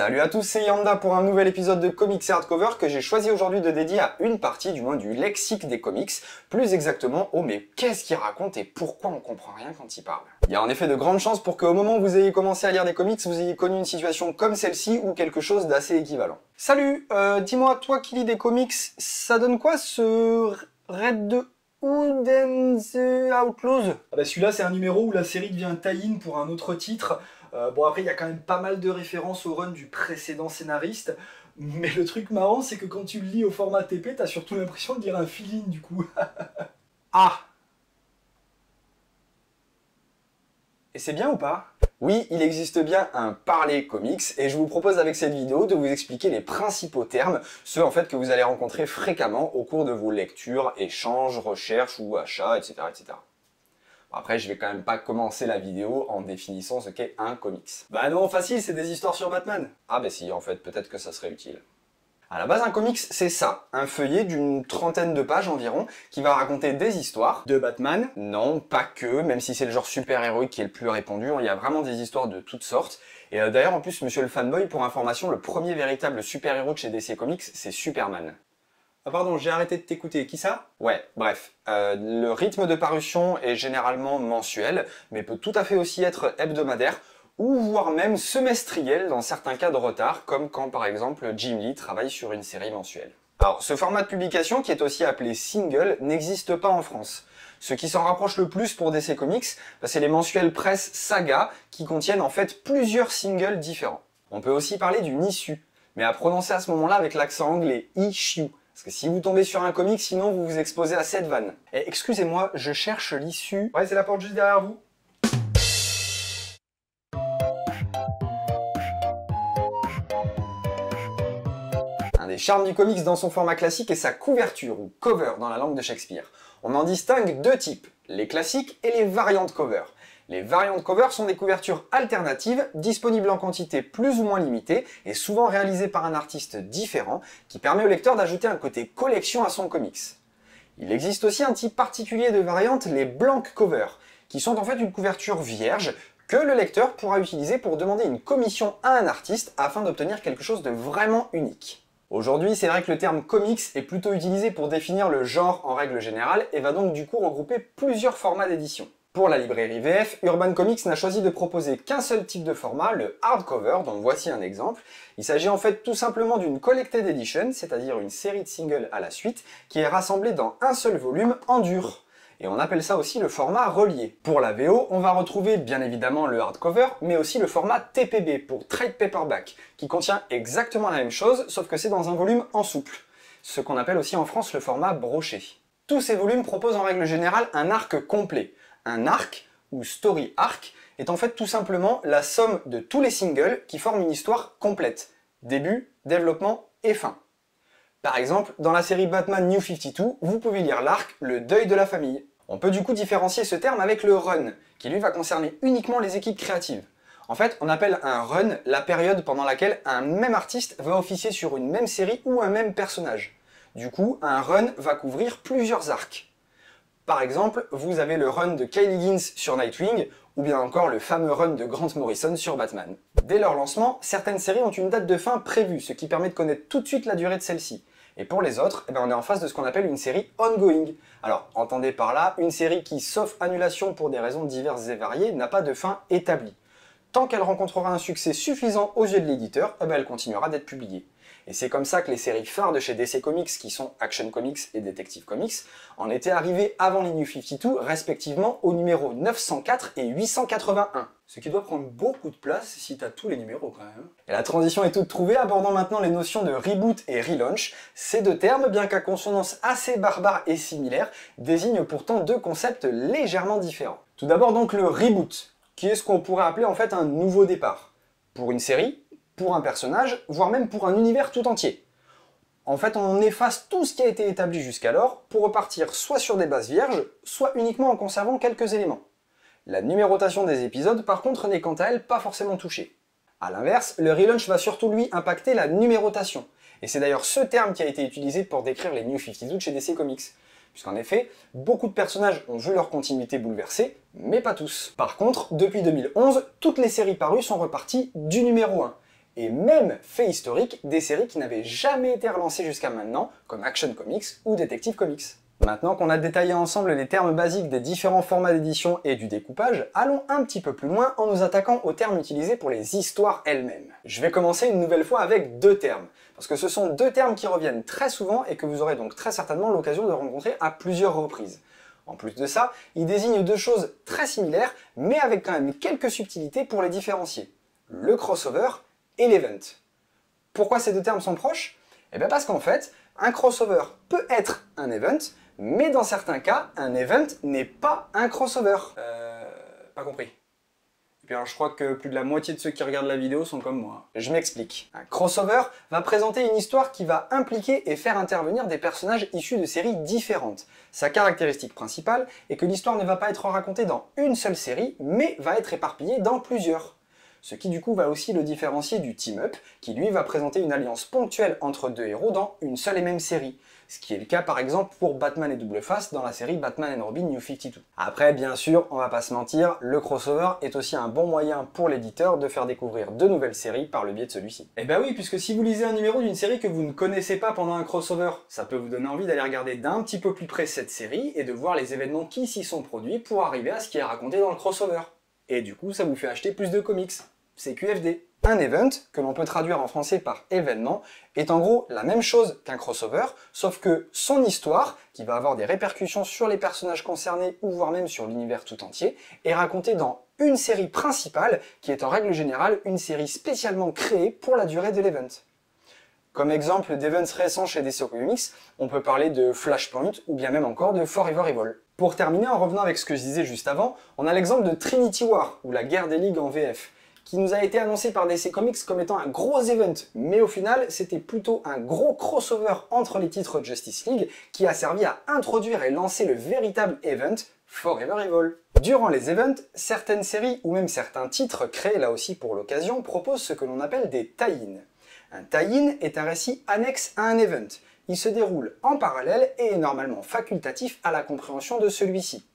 Salut à tous, c'est Yanda pour un nouvel épisode de Comics et Hardcover que j'ai choisi aujourd'hui de dédier à une partie, du moins du lexique des comics, plus exactement au mais qu'est-ce qu'il raconte et pourquoi on comprend rien quand il parle. Il y a en effet de grandes chances pour qu'au moment où vous ayez commencé à lire des comics, vous ayez connu une situation comme celle-ci ou quelque chose d'assez équivalent. Salut, dis-moi, toi qui lis des comics, ça donne quoi ce Red de Hood and the Outlaws? Ah bah celui-là c'est un numéro où la série devient tie-in pour un autre titre. Bon après il y a quand même pas mal de références au run du précédent scénariste, mais le truc marrant c'est que quand tu le lis au format TP, t'as surtout l'impression de lire un fill-in du coup. Ah! Et c'est bien ou pas? Oui, il existe bien un parler comics, et je vous propose avec cette vidéo de vous expliquer les principaux termes, ceux en fait que vous allez rencontrer fréquemment au cours de vos lectures, échanges, recherches ou achats, etc. etc. Après, je vais quand même pas commencer la vidéo en définissant ce qu'est un comics. Bah non, facile, c'est des histoires sur Batman. Ah bah si, en fait, peut-être que ça serait utile. À la base, un comics, c'est ça, un feuillet d'une trentaine de pages environ, qui va raconter des histoires. De Batman? Non, pas que, même si c'est le genre super-héroïque qui est le plus répandu, il y a vraiment des histoires de toutes sortes. Et d'ailleurs, en plus, monsieur le fanboy, pour information, le premier véritable super-héros de chez DC Comics, c'est Superman. Ah pardon, j'ai arrêté de t'écouter, qui ça? Ouais, bref. Le rythme de parution est généralement mensuel, mais peut tout à fait aussi être hebdomadaire, ou voire même semestriel dans certains cas de retard, comme quand par exemple Jim Lee travaille sur une série mensuelle. Alors, ce format de publication, qui est aussi appelé single, n'existe pas en France. Ce qui s'en rapproche le plus pour DC Comics, c'est les mensuels presse Saga, qui contiennent en fait plusieurs singles différents. On peut aussi parler d'une issue, mais à prononcer à ce moment-là avec l'accent anglais, issue. Parce que si vous tombez sur un comic, sinon vous vous exposez à cette vanne. Et excusez-moi, je cherche l'issue. Ouais, c'est la porte juste derrière vous. Un des charmes du comics dans son format classique est sa couverture, ou cover dans la langue de Shakespeare. On en distingue deux types, les classiques et les variantes cover. Les variantes cover sont des couvertures alternatives, disponibles en quantité plus ou moins limitée, et souvent réalisées par un artiste différent, qui permet au lecteur d'ajouter un côté collection à son comics. Il existe aussi un type particulier de variantes, les blank cover, qui sont en fait une couverture vierge, que le lecteur pourra utiliser pour demander une commission à un artiste afin d'obtenir quelque chose de vraiment unique. Aujourd'hui, c'est vrai que le terme comics est plutôt utilisé pour définir le genre en règle générale, et va donc du coup regrouper plusieurs formats d'édition. Pour la librairie VF, Urban Comics n'a choisi de proposer qu'un seul type de format, le hardcover, dont voici un exemple. Il s'agit en fait tout simplement d'une collected edition, c'est-à-dire une série de singles à la suite, qui est rassemblée dans un seul volume en dur. Et on appelle ça aussi le format relié. Pour la VO, on va retrouver bien évidemment le hardcover, mais aussi le format TPB pour Trade Paperback, qui contient exactement la même chose, sauf que c'est dans un volume en souple. Ce qu'on appelle aussi en France le format broché. Tous ces volumes proposent en règle générale un arc complet. Un arc, ou story arc, est en fait tout simplement la somme de tous les singles qui forment une histoire complète. Début, développement et fin. Par exemple, dans la série Batman New 52, vous pouvez lire l'arc Le deuil de la famille. On peut du coup différencier ce terme avec le run, qui lui va concerner uniquement les équipes créatives. En fait, on appelle un run la période pendant laquelle un même artiste va officier sur une même série ou un même personnage. Du coup, un run va couvrir plusieurs arcs. Par exemple, vous avez le run de Kyle Higgins sur Nightwing, ou bien encore le fameux run de Grant Morrison sur Batman. Dès leur lancement, certaines séries ont une date de fin prévue, ce qui permet de connaître tout de suite la durée de celle-ci. Et pour les autres, on est en face de ce qu'on appelle une série ongoing. Alors, entendez par là, une série qui, sauf annulation pour des raisons diverses et variées, n'a pas de fin établie. Tant qu'elle rencontrera un succès suffisant aux yeux de l'éditeur, elle continuera d'être publiée. Et c'est comme ça que les séries phares de chez DC Comics, qui sont Action Comics et Detective Comics, en étaient arrivées avant les New 52, respectivement au numéro 904 et 881. Ce qui doit prendre beaucoup de place si t'as tous les numéros quand même. Et la transition est toute trouvée, abordons maintenant les notions de reboot et relaunch. Ces deux termes, bien qu'à consonance assez barbare et similaire, désignent pourtant deux concepts légèrement différents. Tout d'abord donc le reboot, qui est ce qu'on pourrait appeler en fait un nouveau départ. Pour une série, pour un personnage, voire même pour un univers tout entier. En fait, on efface tout ce qui a été établi jusqu'alors pour repartir soit sur des bases vierges, soit uniquement en conservant quelques éléments. La numérotation des épisodes, par contre, n'est quant à elle pas forcément touchée. A l'inverse, le relaunch va surtout lui impacter la numérotation. Et c'est d'ailleurs ce terme qui a été utilisé pour décrire les New 52 chez DC Comics. Puisqu'en effet, beaucoup de personnages ont vu leur continuité bouleversée, mais pas tous. Par contre, depuis 2011, toutes les séries parues sont reparties du numéro 1. et même, fait historique, des séries qui n'avaient jamais été relancées jusqu'à maintenant, comme Action Comics ou Detective Comics. Maintenant qu'on a détaillé ensemble les termes basiques des différents formats d'édition et du découpage, allons un petit peu plus loin en nous attaquant aux termes utilisés pour les histoires elles-mêmes. Je vais commencer une nouvelle fois avec deux termes, parce que ce sont deux termes qui reviennent très souvent et que vous aurez donc très certainement l'occasion de rencontrer à plusieurs reprises. En plus de ça, ils désignent deux choses très similaires, mais avec quand même quelques subtilités pour les différencier. Le crossover et l'event. Pourquoi ces deux termes sont proches? Eh bien parce qu'en fait, un crossover peut être un event, mais dans certains cas, un event n'est pas un crossover. Pas compris. Et puis alors je crois que plus de la moitié de ceux qui regardent la vidéo sont comme moi. Je m'explique. Un crossover va présenter une histoire qui va impliquer et faire intervenir des personnages issus de séries différentes. Sa caractéristique principale est que l'histoire ne va pas être racontée dans une seule série, mais va être éparpillée dans plusieurs. Ce qui du coup va aussi le différencier du team-up, qui lui va présenter une alliance ponctuelle entre deux héros dans une seule et même série. Ce qui est le cas par exemple pour Batman et Double Face dans la série Batman and Robin New 52. Après bien sûr, on va pas se mentir, le crossover est aussi un bon moyen pour l'éditeur de faire découvrir de nouvelles séries par le biais de celui-ci. Et bah oui, puisque si vous lisez un numéro d'une série que vous ne connaissez pas pendant un crossover, ça peut vous donner envie d'aller regarder d'un petit peu plus près cette série et de voir les événements qui s'y sont produits pour arriver à ce qui est raconté dans le crossover. Et du coup, ça vous fait acheter plus de comics. C'est QFD. Un event, que l'on peut traduire en français par événement, est en gros la même chose qu'un crossover, sauf que son histoire, qui va avoir des répercussions sur les personnages concernés ou voire même sur l'univers tout entier, est racontée dans une série principale, qui est en règle générale une série spécialement créée pour la durée de l'event. Comme exemple d'events récents chez DC Comics, on peut parler de Flashpoint ou bien même encore de Forever Evil. Pour terminer, en revenant avec ce que je disais juste avant, on a l'exemple de Trinity War, ou la guerre des ligues en VF, qui nous a été annoncé par DC Comics comme étant un gros event, mais au final, c'était plutôt un gros crossover entre les titres Justice League qui a servi à introduire et lancer le véritable event Forever Evil. Durant les events, certaines séries ou même certains titres créés là aussi pour l'occasion proposent ce que l'on appelle des tie-in. Un tie-in est un récit annexe à un event. Il se déroule en parallèle et est normalement facultatif à la compréhension de celui-ci.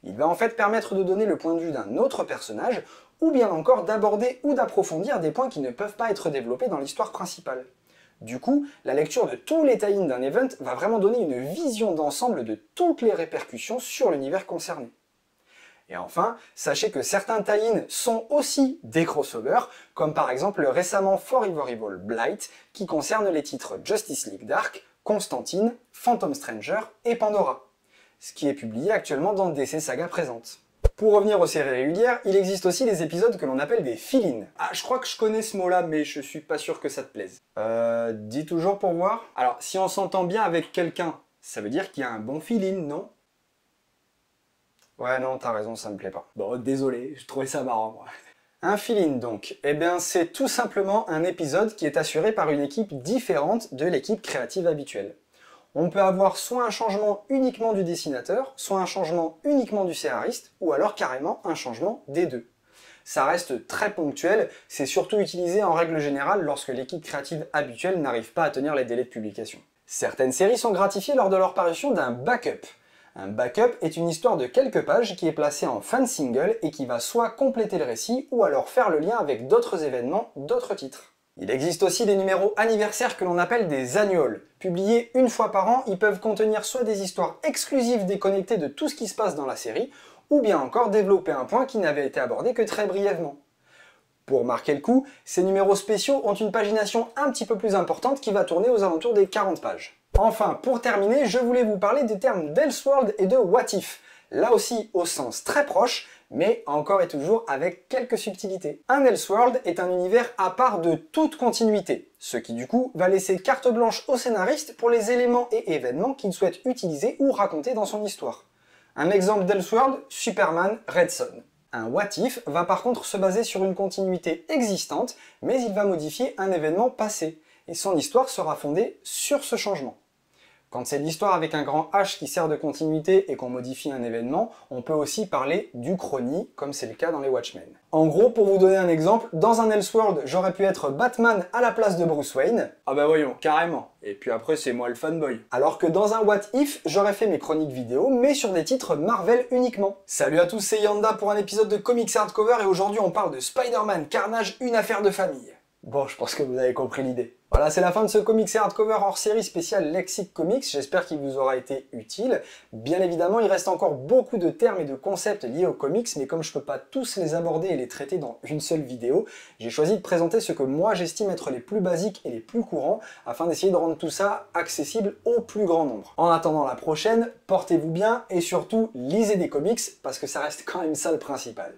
Il va en fait permettre de donner le point de vue d'un autre personnage ou bien encore d'aborder ou d'approfondir des points qui ne peuvent pas être développés dans l'histoire principale. Du coup, la lecture de tous les tie-ins d'un event va vraiment donner une vision d'ensemble de toutes les répercussions sur l'univers concerné. Et enfin, sachez que certains tie-ins sont aussi des crossovers, comme par exemple le récemment Forever Evil Blight, qui concerne les titres Justice League Dark, Constantine, Phantom Stranger et Pandora, ce qui est publié actuellement dans DC Saga présente. Pour revenir aux séries régulières, il existe aussi des épisodes que l'on appelle des fill-in. Ah, je crois que je connais ce mot-là, mais je suis pas sûr que ça te plaise. Dis toujours pour voir. Alors, si on s'entend bien avec quelqu'un, ça veut dire qu'il y a un bon fill-in, non? Ouais, non, t'as raison, ça me plaît pas. Bon, désolé, je trouvais ça marrant, moi. Un fill-in, donc, eh bien, c'est tout simplement un épisode qui est assuré par une équipe différente de l'équipe créative habituelle. On peut avoir soit un changement uniquement du dessinateur, soit un changement uniquement du scénariste, ou alors carrément un changement des deux. Ça reste très ponctuel, c'est surtout utilisé en règle générale lorsque l'équipe créative habituelle n'arrive pas à tenir les délais de publication. Certaines séries sont gratifiées lors de leur parution d'un backup. Un backup est une histoire de quelques pages qui est placée en fin de single et qui va soit compléter le récit, ou alors faire le lien avec d'autres événements, d'autres titres. Il existe aussi des numéros anniversaires que l'on appelle des annuals. Publiés une fois par an, ils peuvent contenir soit des histoires exclusives déconnectées de tout ce qui se passe dans la série, ou bien encore développer un point qui n'avait été abordé que très brièvement. Pour marquer le coup, ces numéros spéciaux ont une pagination un petit peu plus importante qui va tourner aux alentours des 40 pages. Enfin, pour terminer, je voulais vous parler des termes d'Elseworld et de What If. Là aussi au sens très proche, mais encore et toujours avec quelques subtilités. Un Elseworld est un univers à part de toute continuité, ce qui du coup va laisser carte blanche au scénariste pour les éléments et événements qu'il souhaite utiliser ou raconter dans son histoire. Un exemple d'Elseworld, Superman Red Son. Un What If va par contre se baser sur une continuité existante, mais il va modifier un événement passé, et son histoire sera fondée sur ce changement. Quand c'est l'histoire avec un grand H qui sert de continuité et qu'on modifie un événement, on peut aussi parler d'Uchronie, comme c'est le cas dans les Watchmen. En gros, pour vous donner un exemple, dans un Elseworld, j'aurais pu être Batman à la place de Bruce Wayne. Ah bah voyons, carrément. Et puis après, c'est moi le fanboy. Alors que dans un What If, j'aurais fait mes chroniques vidéo, mais sur des titres Marvel uniquement. Salut à tous, c'est Yanda pour un épisode de Comics Hardcover et aujourd'hui on parle de Spider-Man Carnage, une affaire de famille. Bon, je pense que vous avez compris l'idée. Voilà, c'est la fin de ce comics et hardcover hors série spécial Lexique Comics. J'espère qu'il vous aura été utile. Bien évidemment, il reste encore beaucoup de termes et de concepts liés aux comics, mais comme je peux pas tous les aborder et les traiter dans une seule vidéo, j'ai choisi de présenter ce que moi j'estime être les plus basiques et les plus courants, afin d'essayer de rendre tout ça accessible au plus grand nombre. En attendant la prochaine, portez-vous bien et surtout lisez des comics, parce que ça reste quand même ça le principal.